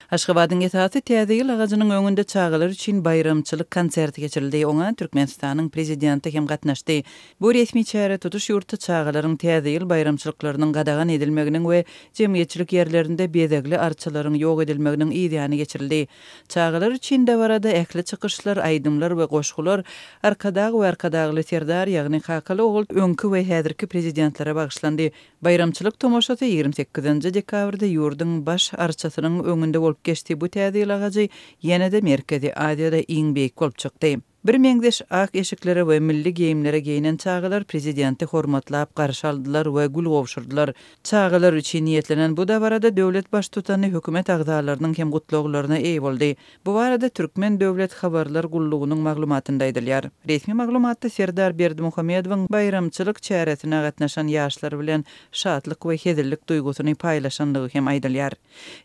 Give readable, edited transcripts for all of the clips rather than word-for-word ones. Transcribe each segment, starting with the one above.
Aşgabatyň Etaty täze ýyl agagynyň öňünde çagalar üçin bayramçylyk konserti geçirildi. Oňa Türkmenistanyň prezidenti hem gatnaşdy. Bu resmi çäre tutuş ýurtda çagalaryň täze ýyl bayramçylyklarynyň gadagan edilmeginiň we jemgyýetçilik ýerlerinde bezegli arçylaryň ýok edilmeginiň ýygyny geçirildi. Çagalar üçin de barada ähli çykyşlar, aýdymlar we goşgular arkadagy serdar ýagny Hakaly ogul öňkü we häzirki prezidentlere bagşlandy. Bayramçylyk tomoşasy 28 dekabrda ýurdun baş arçasynyň öňünde bolup geçti. Bu täze ýyl agagy ýene-de Merkezi Aziýada iň beýik bolup çykdy. Bir meňdeş ak eşiklere we milli geyimlere geyinen çagalar prezidenti hormatlap garşy aldylar we gül gowşurdylar. Çagalar üçin niýetlenen bu da barada döwlet baş tutany hökümet agzalarynyň hem gutluglaryna eý boldy. Bu barada Türkmen Döwlet Habarlar Gullugynyň maglumatynda aýdylýar. Resmi maglumatda Serdar Berdimuhammedowyň bayramçylyk çäresine gatnaşan ýaşlar bilen şatlyk we hezirlik duýgusyny paýlaşandygy hem aýdylýar.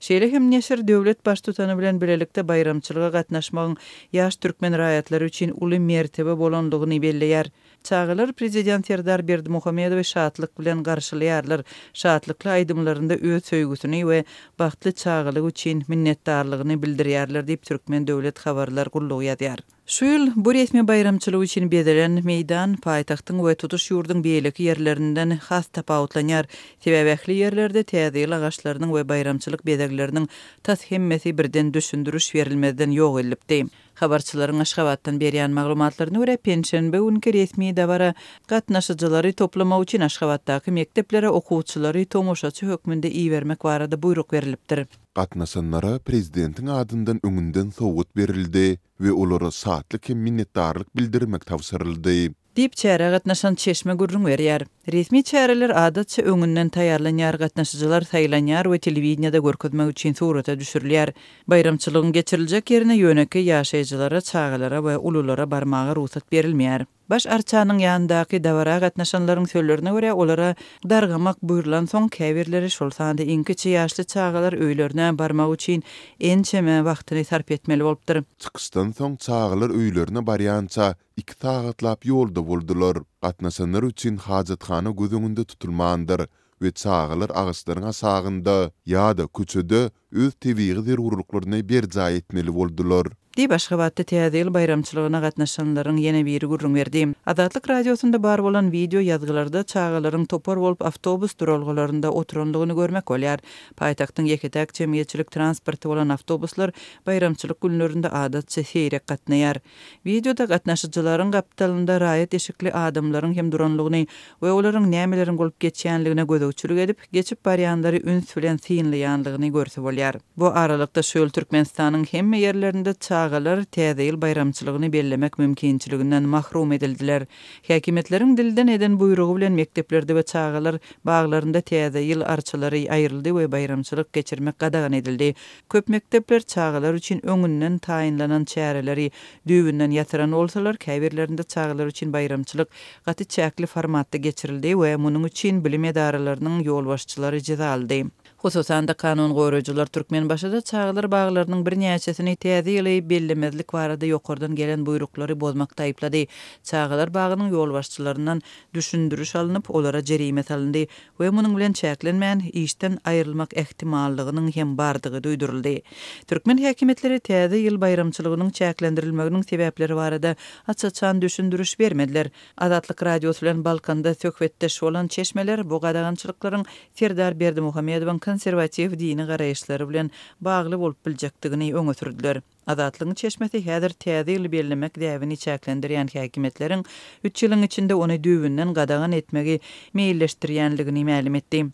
Şeýle hem neşir döwlet baş tutany bilen bilelikde bayramçylyga gatnaşmagyň ýaş türkmen raýatlary üçin uly mertebe bolandygyny belleýär. Çagalar prezident Serdar Berdimuhammedow şatlyk bilen garşylaýarlar. Şatlykly aýdymlarynda öz söýgüsini we bagtly çagalyk üçin minnetdarlygyny bildirýärler diýip Türkmen Döwlet Habarlar Gullugy ýazýar. Şu ýyl bu resmi bayramçylyk üçin bedelen meýdan paýtagtyň we tutuş ýurdun beýleki ýerlerinden has tapawutlanýar. Sebäbähli ýerlerde täze ýyl agaçlarynyň we bayramçylyk bezegleriniň tas hemmesi birden düşündürüş berilmeden ýok edilipdi. Habarçylaryň Aşgabatdan berýän maglumatlaryna görä penşenbe günkü resmi dabara gatnaşyjylary toplamak üçin Aşgabatdaky mekteplere okuwçylary tomoşaçy hökmünde iýermek barada buyruk berilipdir. Gatnaşanlara prezidentiň adyndan öňünden sowut berildi we olara saatlyk minnetdarlyk bildirmek tawsyryldy. Dip çäre gatnaşan Çeşme gurrun berýär. Resmi çäreler adatça öňünden taýýarlanýar, gatnaşyjylar saýlanýar we telewizionyada görkezmek üçin surata düşürilýär. Bayramçylygyň geçiriljek ýerine ýöneki ýaşaýjylara, çagalara we ululara barmagy ruhsat berilmeýär. Baş arçanyň ýanyndaky dawara gatnaşanlaryň sözlerine görä olara dargamak buýrulan soň käbirleri şol sanda iňkiçi ýaşly çagalar öýlerine barmak üçin ençeme wagtyny sarp etmeli bolupdyr. Çykystan soň çagalar öýlerine barýança 2 sagatlap ýolda boldular. Gatnaşanlar üçin hajathana göz öňünde tutulmandyr we çagalar agaçlaryň asagynda ýa-da köçede öz tebigy zerurlyklaryny berjaý etmeli boldular. Di Aşgabatda täze ýyl bayramçylygyna gatnaşanlaryň ýene biri gurrun berdi. Adatlyk radiosunda bar bolan video ýazgylarda çagalaryň topar bolup awtobus duralgylarynda oturandygyny görmek bolýar. Paýtagtyň ýeketäk jemgyýetçilik transporty bolan awtobuslar bayramçylyk günlerinde adatça seýrek gatnaýar. Videoda gatnaşyjylaryň gapdalynda raýat eşikli adamlaryň hem duranlygyny we olaryň nämeleriň bolup geçýänligine gözegçilik edip, geçip barýanlary üns bilen synlaýanlygyny görse bolýar. Bu aralykda şöyle Türkmenistanyň hemme ýerlerinde çagalar täze ýyl bayramçylygyny bellemek mümkinçiliginden mahrum edildiler. Häkimetleriň dilden eden buyrugy bilen mekteplerde we çagalar baglarynda täze ýyl arçylary aýryldy we bayramçylyk geçirmek gadagan edildi. Köp mektepler çagalar üçin öňünden taýinlanan çäreleri düýbünden ýatyran bolsalar, käbirlerinde çagalar üçin bayramçylyk gaty çäkli formatda geçirildi we munyň üçin bilim edaralarynyň ýol başçylary jeza aldy. Hususan da kanun goýrajylar Türkmen başyda çagalar baglarynyň bir näçesini täze ýyly bellemezlik barada ýokardan gelen buyruklary bozmakda aýplady. Çagalar bagynyň ýol başçylaryndan düşündürüş alınıp olara jerime salyndy we munyň bilen çäklenmän işden aýrylmak ehtimallygynyň hem bardygy duýduruldy. Türkmen häkimetleri täze ýyl bayramçylygynyň çäklendirilmeginiň sebäpleri barada açyçan düşündürüş bermediler. Adatlyk radiosu bilen Balkanda söhbetdeş bolan Çeşmeler bu gadagançylyklaryň Serdar Berdimuhammedowyň konservativ dini garaýşlary bilen bagly bolup biljekdigini öňe sürdüler. Adatlygyň Çeşmesi häzir täze ýyl bellemek däwini çäklendirýän häkimetleriň 3 ýylyň içinde ony düýbünden gadagan etmegi meýilleşdirýänligini ma'lum etdi.